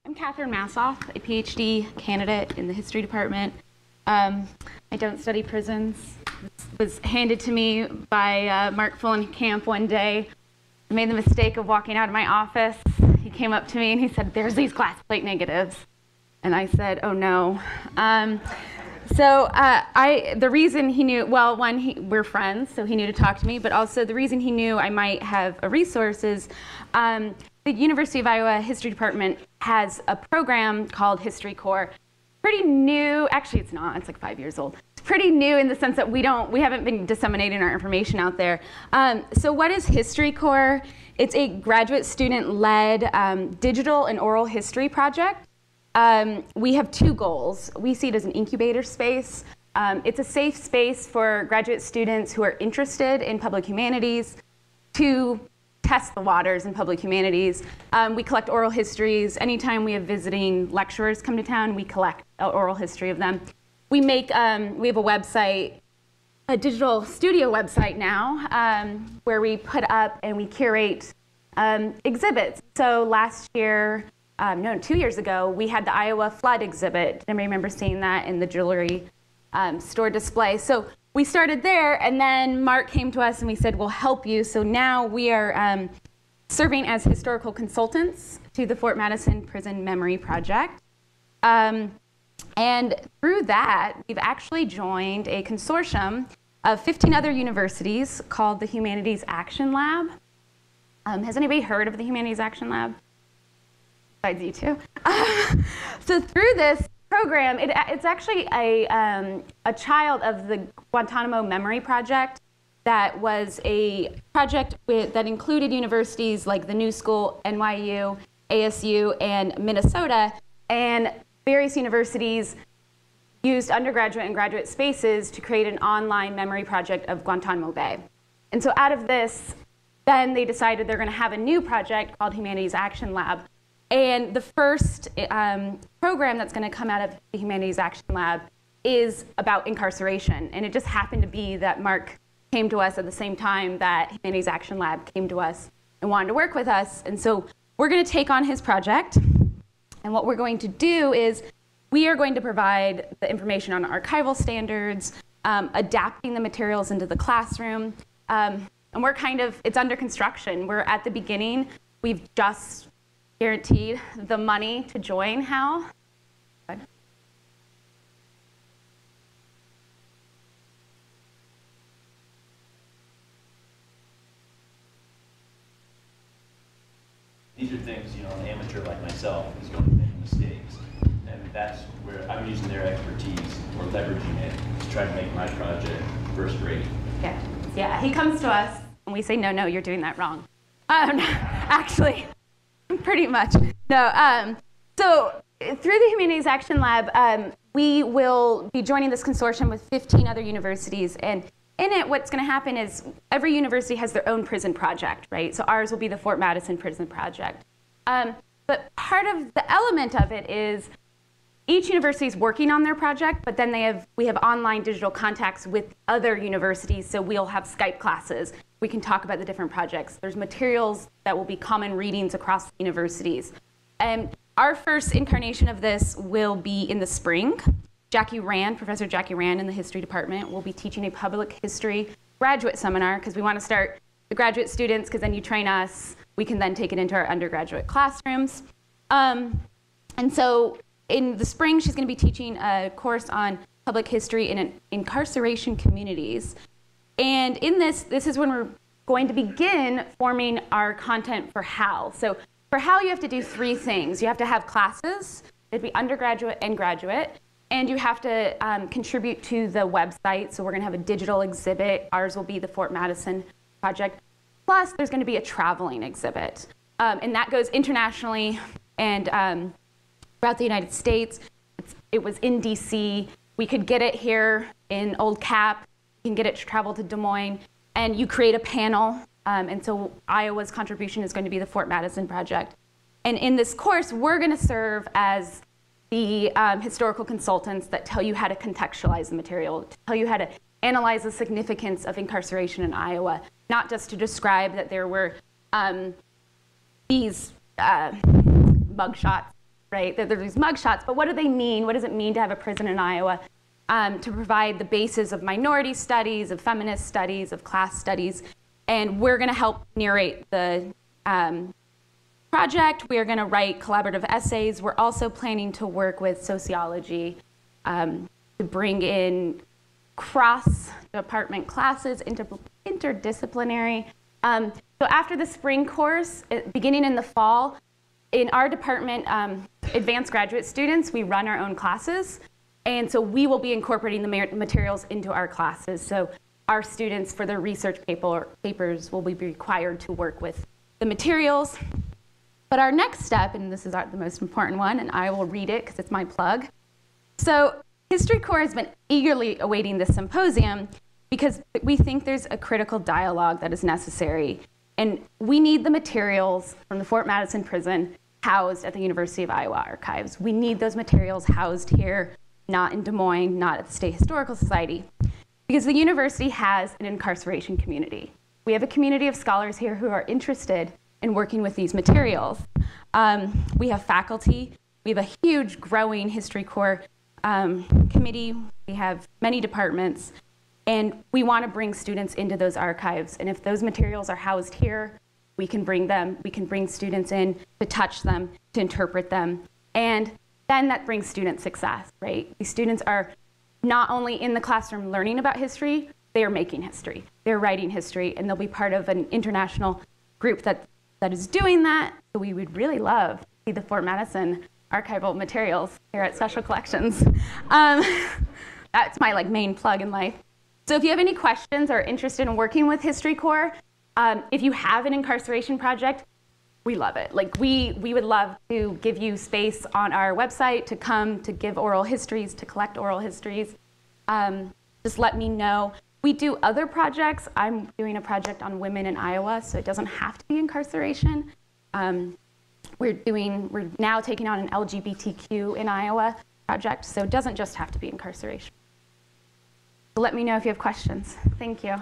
I'm Katherine Massoth, a PhD candidate in the history department. I don't study prisons. This was handed to me by Mark Fullenkamp one day. I made the mistake of walking out of my office. He came up to me and he said, "There's these glass plate negatives." And I said, "Oh no." The reason he knew, well, one, we're friends, so he knew to talk to me, but also the reason he knew I might have a resource is the University of Iowa History Department has a program called History Corps. Pretty new, actually it's not, it's like 5 years old. It's pretty new in the sense that we haven't been disseminating our information out there. So what is History Corps? It's a graduate student-led digital and oral history project. We have two goals. We see it as an incubator space. It's a safe space for graduate students who are interested in public humanities to test the waters in public humanities. We collect oral histories. Anytime we have visiting lecturers come to town, we collect an oral history of them. We have a website, a digital studio website now, where we put up and we curate exhibits. So last year, 2 years ago, we had the Iowa flood exhibit. Anybody remember seeing that in the jewelry store display? So we started there, and then Mark came to us and we said, we'll help you. So now we are serving as historical consultants to the Fort Madison Prison Memory Project. And through that, we've actually joined a consortium of 15 other universities called the Humanities Action Lab. Has anybody heard of the Humanities Action Lab? Besides you two. So through this program, it's actually a child of the Guantanamo Memory Project that was a project that included universities like the New School, NYU, ASU, and Minnesota, and various universities used undergraduate and graduate spaces to create an online memory project of Guantanamo Bay. And so out of this, then they decided they're going to have a new project called Humanities Action Lab. And the first program that's going to come out of the Humanities Action Lab is about incarceration. And it just happened to be that Mark came to us at the same time that Humanities Action Lab came to us and wanted to work with us. And so we're going to take on his project. And what we're going to do is we are going to provide the information on archival standards, adapting the materials into the classroom. And we're it's under construction. We're at the beginning. We've just guaranteed the money to join HAL. These are things, an amateur like myself is going to make mistakes. And that's where I'm using their expertise or leveraging it to try to make my project first rate. Yeah, he comes to us and we say, no, you're doing that wrong. Actually, pretty much. No. So through the Humanities Action Lab, we will be joining this consortium with 15 other universities. And in it, what's going to happen is every university has their own prison project, right? So ours will be the Fort Madison Prison Project. But part of the element of it is each university is working on their project, but then we have online digital contacts with other universities. So we'll have Skype classes. We can talk about the different projects. There's materials that will be common readings across the universities. And our first incarnation of this will be in the spring. Professor Jackie Rand in the history department will be teaching a public history graduate seminar because we want to start the graduate students because then you train us. We can then take it into our undergraduate classrooms. And so in the spring, she's going to be teaching a course on public history in incarceration communities. And in this is when we're going to begin forming our content for HAL. So for HAL, you have to do three things. You have to have classes, it'd be undergraduate and graduate, and you have to contribute to the website. So we're going to have a digital exhibit. Ours will be the Fort Madison project. Plus, there's going to be a traveling exhibit. And that goes internationally and throughout the United States. It was in DC. We could get it here in Old Cap. You can get it to travel to Des Moines. And you create a panel. And so Iowa's contribution is going to be the Fort Madison project. And in this course, we're going to serve as the historical consultants that tell you how to contextualize the material, to tell you how to analyze the significance of incarceration in Iowa, not just to describe that there were these mugshots right? There's these mugshots, but what do they mean? What does it mean to have a prison in Iowa? To provide the basis of minority studies, of feminist studies, of class studies. And we're going to help narrate the project. We are going to write collaborative essays. We're also planning to work with sociology to bring in cross-department classes, interdisciplinary. So after the spring course, beginning in the fall, in our department, advanced graduate students, we run our own classes. And so we will be incorporating the materials into our classes. So our students, for their research papers, will be required to work with the materials. But our next step, and this is the most important one, and I will read it because it's my plug. So History Corps has been eagerly awaiting this symposium because we think there's a critical dialogue that is necessary. And we need the materials from the Fort Madison prison housed at the University of Iowa archives. We need those materials housed here, not in Des Moines, not at the State Historical Society, because the university has an incarceration community. We have a community of scholars here who are interested in working with these materials. We have faculty. We have a huge growing History Corps committee. We have many departments. And we want to bring students into those archives. And if those materials are housed here, we can bring them. We can bring students in to touch them, to interpret them. And then that brings student success, right? These students are not only in the classroom learning about history, they are making history. They're writing history, and they'll be part of an international group that is doing that. So we would really love to see the Fort Madison archival materials here at Special Collections. That's my main plug in life. So if you have any questions or are interested in working with History Corps, if you have an incarceration project, we love it. We would love to give you space on our website to come to give oral histories, to collect oral histories. Just let me know. We do other projects. I'm doing a project on women in Iowa, so it doesn't have to be incarceration. We're now taking on an LGBTQ in Iowa project, so it doesn't just have to be incarceration. So let me know if you have questions. Thank you.